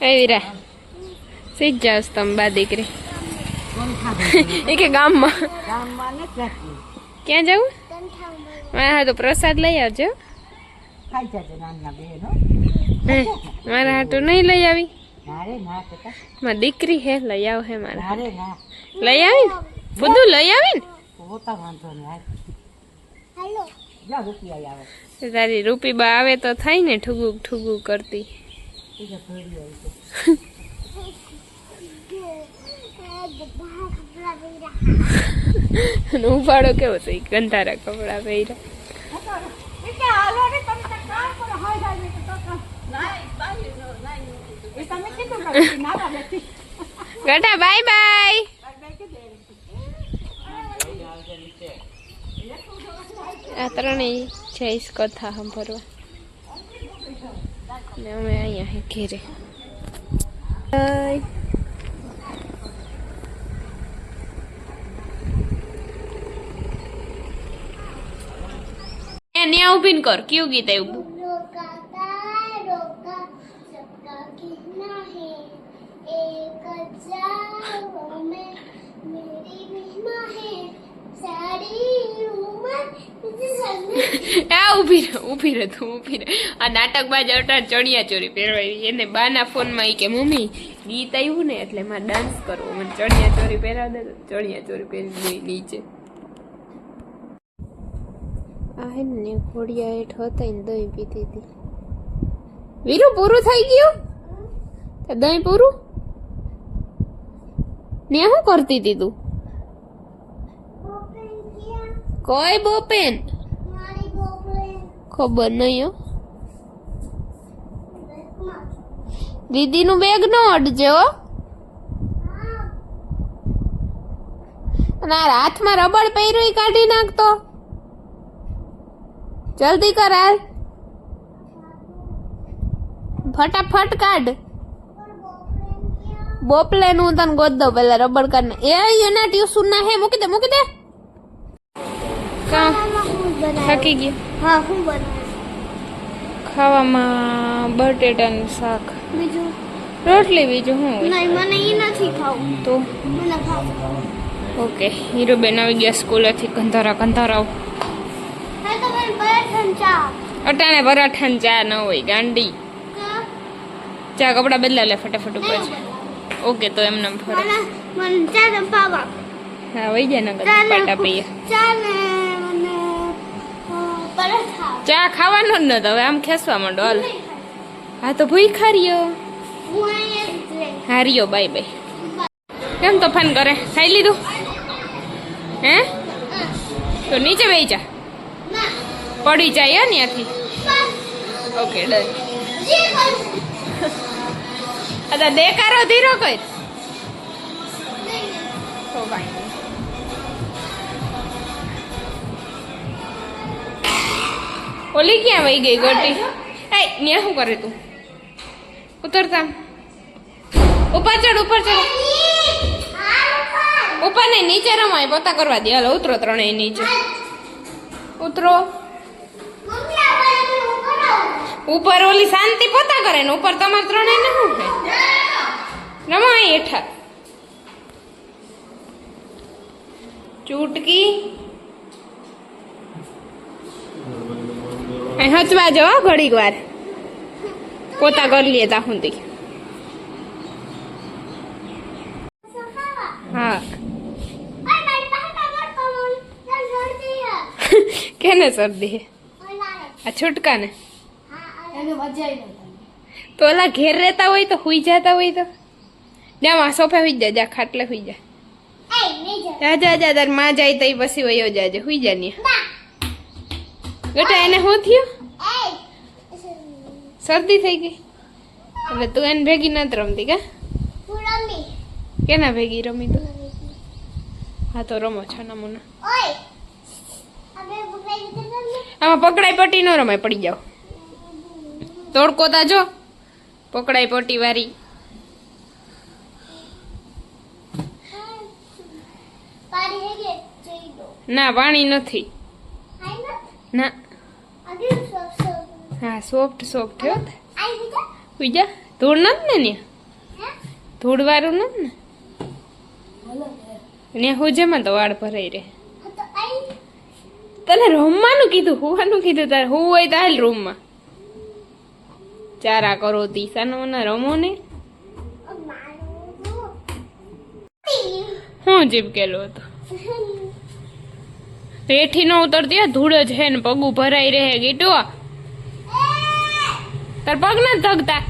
એવી રે સીજ જાવ તમે બા દીકરી એ કે ગામમાં ક્યાં જવું હા તો પ્રસાદ લઈ આવજો મારા હાટું નહીં લઈ આવી મારી દીકરી હે લઈ આવ હે મારા લઈ આવી બધું લઈ આવી ને તારી રૂપી બા આવે તો થાય ને ઠુગુ ઠુગુ કરતી ઉપાડો કેવો છે ગંધારા કપડા પહેર્યા ગટા બાય બાય આ ત્રણેય જઈશ કથા સાંભળવા ને અમે અહીંયા હે ઘેરે ન્યા ઉભીન કર કયું ગીત આવ્યું ઉભી રહે તું ઉભી રહે આ નાટક બાજ ચણિયા ચોરી પહેરવાવી એને બાના ફોનમાં કે મમ્મી ગીત આવ્યું ને એટલે મારે ડાન્સ કરવો મને ચણિયા ચોરી પહેરાવ દે ચણિયા ચોરી પહેરી ગઈ નીચે આ હે ને ઘોડિયા હેઠ હતા ને દહીં પીધી હતી વીરુ પૂરું થઈ ગયું દહીં પૂરું ને શું કરતી હતી તું કોઈ બોપેન ખબર નહીં હો દીદી નું બેગ નો અડજો અને હાથમાં રબડ પહેર્યું કાઢી નાખતો જલ્દી કર હાલ ફટાફટ કાઢ બોપલે નું તને ગોદ દો પેલા રબડ કાઢ એ એના ટ્યુશન ના હે મૂકી દે થાકી ગયા હા હું બનાવું ખાવામાં બટેટાનું શાક બીજું રોટલી બીજું શું નહીં મને ઈ નથી ખાવું તો મને ખાવું ઓકે હીરોબેન આવી ગયા સ્કૂલેથી કંધારા હે તો મને પરાઠાન ચા અટાણે પરાઠાન ચા ન હોય ગાંડી ચા કપડા બદલા લે ફટાફટ ઉપર ઓકે તો એમને ફરે મને ચા ને પાવા હા વઈ જાય ને પાટા પીએ ચા ને મને પરાઠા ચા ખાવાનું જ નતો હવે આમ ખેસવા માંડો હાલ હા તો ભૂખા રહ્યો હું અહીંયા હાર્યો બાય બાય કેમ તોફાન કરે ખાઈ લીધું હે તો નીચે બેસી જા પડી જાય ત્યાંથી ઓકે ડન અચ્છા દેકારો ધીરો કર તો કાંઈ ઓલી ક્યાં વહી ગઈ ગોટી એ ન્યા શું કરે તું ઉતરતા ઉપર ચડ ઉપર નહીં નીચે રમાય પોતા કરવા દે હાલો ઉતરો ત્રણેય નીચે ઉતરો ઉપર ઓલી શાંતિ પોતા કરે ને ઉપર તમારે ત્રણેય ને શું રમાય હેઠા ચૂટકી હચવા જો ઘડીક વાર પોતા કરી લે તા સુધી હા કેને શરદી હે આ છૂટકા ને તો ઓલા ઘેર રહેતા હોય તો હુઈ જતા હોય તો જા સોફે હુઈ જા ખાટલે હુઈ જા જા તાર માં જાય તો પછી વયો જાજે હુઈ જા ને બેટા એને શું થયું શરદી થઈ ગઈ એટલે તું એને ભેગી નથી રમતી કા કેના ભેગી રમી તું હા તો રમો છો નમૂના આમાં પકડાઈ પટ્ટી ન રમાય પડી જાવ તોડકોતા જો પકડાઈ પટ્ટી વાળી ના પાણી નથી ના હા સોફ્ટ સોફ્ટ હો ઉઈ જા ધૂળ નથી ને ધૂળવાળું નથી ને ને હું જેમાં તો વાળ ભરાઈ રહે. તને રમવાનું કીધું, હુવાનું કીધું. તારે હું હોય તો હાલ રૂમમાં ચારા કરો તીસાનો ના રમો ને. હું જીપકેલો હતો પેઠી નો ઉતરતી ધૂળ જ હે ને પગું ભરાઈ રહે. ગીટો તાર પગ નથી ધગતા.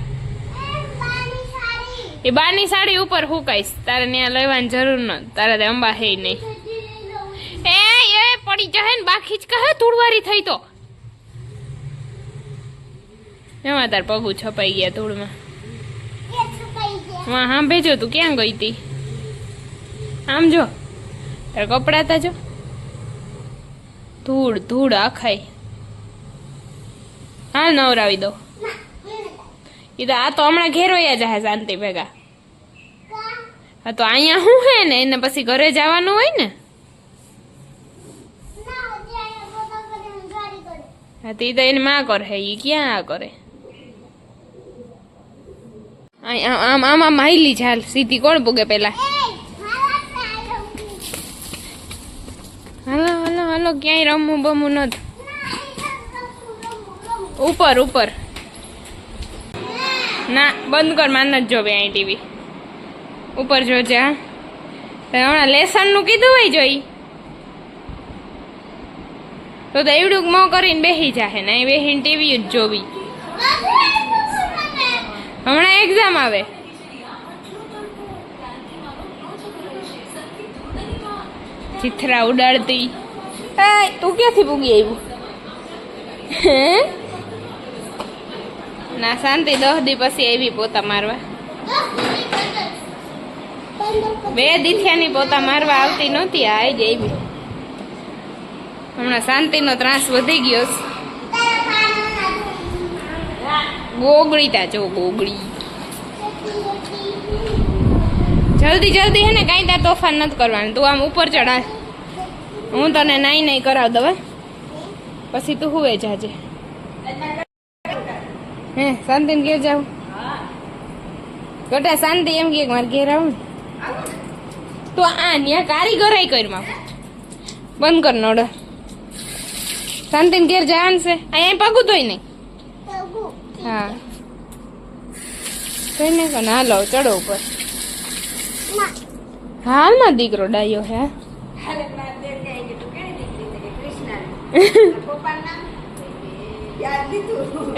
એ બાની સાડી ઉપર હુકાઈશ. તારે ત્યાં લેવાની જરૂર ન. તારે તે અંબા હે નહીં. એ પડી જશે ને બાકી જ કહે ધૂળવારી થઈ તો એમાં તાર પગું છપાઈ ગયા ધૂળમાં. હા હા ભેજો તું ક્યાં ગઈ તી? આમ જો તાર કપડા તા જો ધૂળ ધૂળ આખાઈ. હા નવરાવી દો. એ તો આ તો હમણાં ઘેર વયા જાય શાંતિ ભેગા. હા તો અહીંયા શું હે ને એને પછી ઘરે જવાનું હોય ને. હા તે તો એની માં કરે એ ક્યાં આ કરે. આમ આમ આમ હાઈલી ચાલ સીધી કોણ પૂગે પેલા. હાલો હાલો હાલો ક્યાંય રમવું બમવું નથી. ઉપર ઉપર ના બંધ કર. માન જ જોવે અહીં ટીવી ઉપર જોજે. હા હમણાં લેસન નું કીધું હોય જોઈ તો એવડું મો કરીને બેસી જાહે ને બેસીને ટીવી જ જોવી. હમણાં એક્ઝામ આવે. ચિથરા ઉડાડતી. તું ક્યાંથી પૂગી આવ્યું? ના શાંતિ 10 દી પછી આવી પોતા મારવા. 2 દીથિયાની પોતા મારવા આવતી નહોતી. આ જ આવી. હમણાં શાંતિનો ત્રાસ વધી ગયો. ગોગળી તા જો ગોગળી. જલ્દી જલ્દી હે ને કાંઈ તાર તોફાન નથી કરવાનું. તું આમ ઉપર ચડા. હું તને નાઈ નહીં કરાવ દવા પછી તું હુએ જાજે. હે શાંતિને ઘેર જાવ. ગટા શાંતિ એમ કે મારે ઘેર આવું તો આ ન્યા કારીગર કરમાં બંધ કર નોડર. શાંતિને ઘેર જવાનું છે. અહીંયા પગું તોય નહીં. હા કઈ નહીં કોને હાલો ચડો ઉપર. હાલમાં દીકરો ડાયો હે.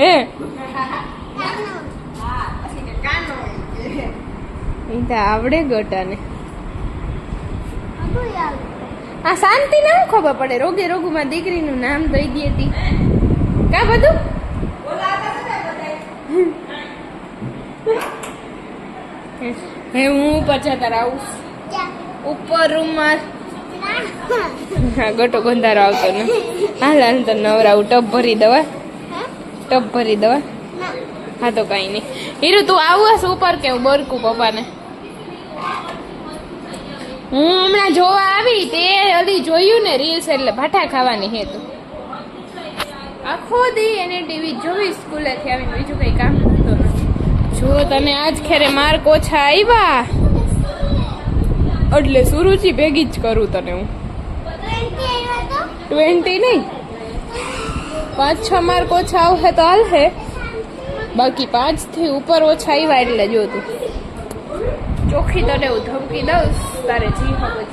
એ આવડે ગટાને. આ શાંતિ ને શું ખબર પડે? રોગે રોગમાં દીકરીનું નામ દઈ દે હતી કા બધું. હે હું ઉપર જતા આવું ઉપર રૂમમાં. હા ગટો ગંધારો આવતો ને. હાલ હાલ તો નવરાવું. ટબ ભરી દવા. ટબ ભરી દવા. હા તો કઈ નહીં. હીરું તું આવું હશે ઉપર કેવું બરકું પપ્પાને. હું હમણાં જોવા આવી તે હજી જોયું ને રીલ્સ એટલે ભાઠા ખાવાની હે. તું આખો દી એને ટીવી જોવી સ્કૂલેથી આવીને બીજું કઈ કામ કરતો નથી. જો તને આજ ખેરે માર્ક ઓછા આવ્યા એટલે સુરુચિ ભેગી જ કરું તને હું. 20 નહીં 5-6 માર્ક ઓછા આવશે તો હાલ હે. બાકી 5 થી ઉપર ઓછા આવ્યા એટલે જો તું ચોખ્ખી તને હું ધમકી દઉં. તારે જી હવે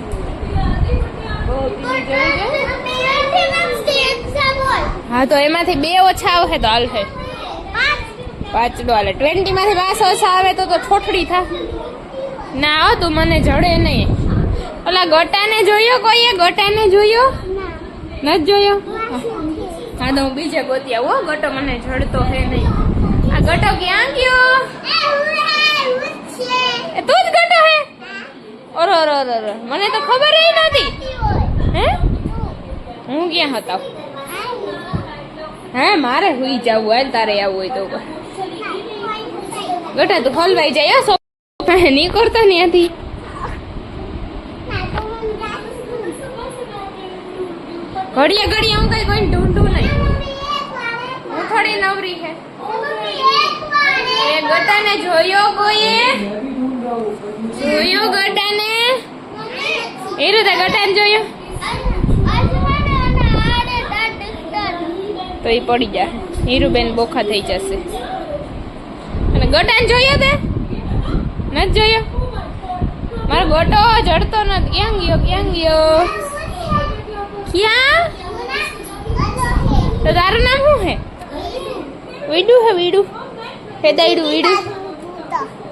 હા તો એમાંથી 2 ઓછા આવશે તો હાલ હે. 5 નો હાલે. 20 માંથી 5 ઓછા આવે તો ઠોઠડી થા. ના હો તું મને જડે નહીં. ઓલા ગટાને જોયો કોઈએ? ગટાને જોયો નથી જોયો? હા તો હું બીજે ગોતી આવું. ગટો મને જડતો હે નહીં. આ ગટો ક્યાં ગયો? તું જ ગટો હે? ઓર ઓર ઓર ઓર મને તો ખબર ય નથી. હે હું ક્યાં હતા? હે મારે હુઈ જવું. હાલ તારે આવવું હોય તો ગટા તું હલવાઈ જાય. નહીં કરતા ત્યાંથી. ઘડીએ ઘડીએ હું કઈ કોઈને ઢૂંઢું નહીં. હું થોડી નવરી હે. એ ગટાને જોયો કોઈએ? હીરુ તે ગટાન જોયો તો એ પડી જાય. હીરુબેન બોખા થઈ જશે. અને ગટાન જોયો તે નથી જોયો? મારો ગોટો જડતો નથી. ક્યાં ગયો ક્યાં ગયો? ક્યાં? તો તારું નામ શું હે? વીડું હે વીડું હે દાયડું વીડું.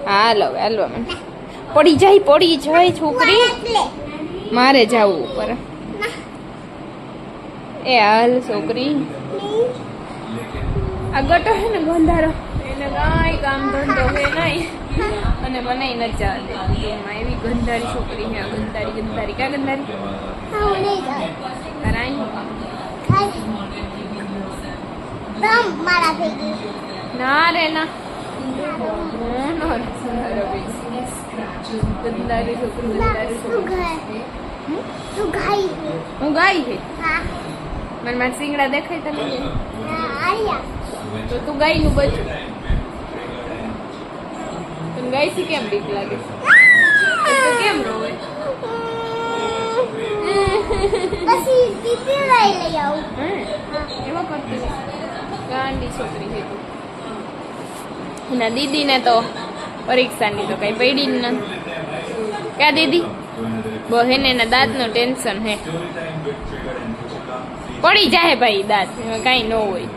હાલો હાલો પડી જાય છોકરી. મારે જાવું ઉપર. એ હાલ છોકરી. આ ગટો હે ને ગંધારો એને કાંઈ કામ ધંધો હે નહીં અને મને ન ચાલે. એમાં એવી ગંધારી છોકરી હે. ગંધારી ક્યાં ગંધારી? કરાઈ ના રે ના. ગંધારી છોકરી હું ગાય હે. મને મારા સિંગડા દેખાય તને? તો તું ગાય નું બચું. તને ગાય થી કેમ બીક લાગે? તો કેમ રોવે? એમાં કરતી ગાંડી છોકરી છે તું. એના દીદીને તો પરીક્ષાની તો કઈ પડી જ નથી. ક્યાં દીદી? બહેન એના દાંતનું ટેન્શન હે. પડી જાય ભાઈ દાંત, એમાં કાંઈ ન હોય.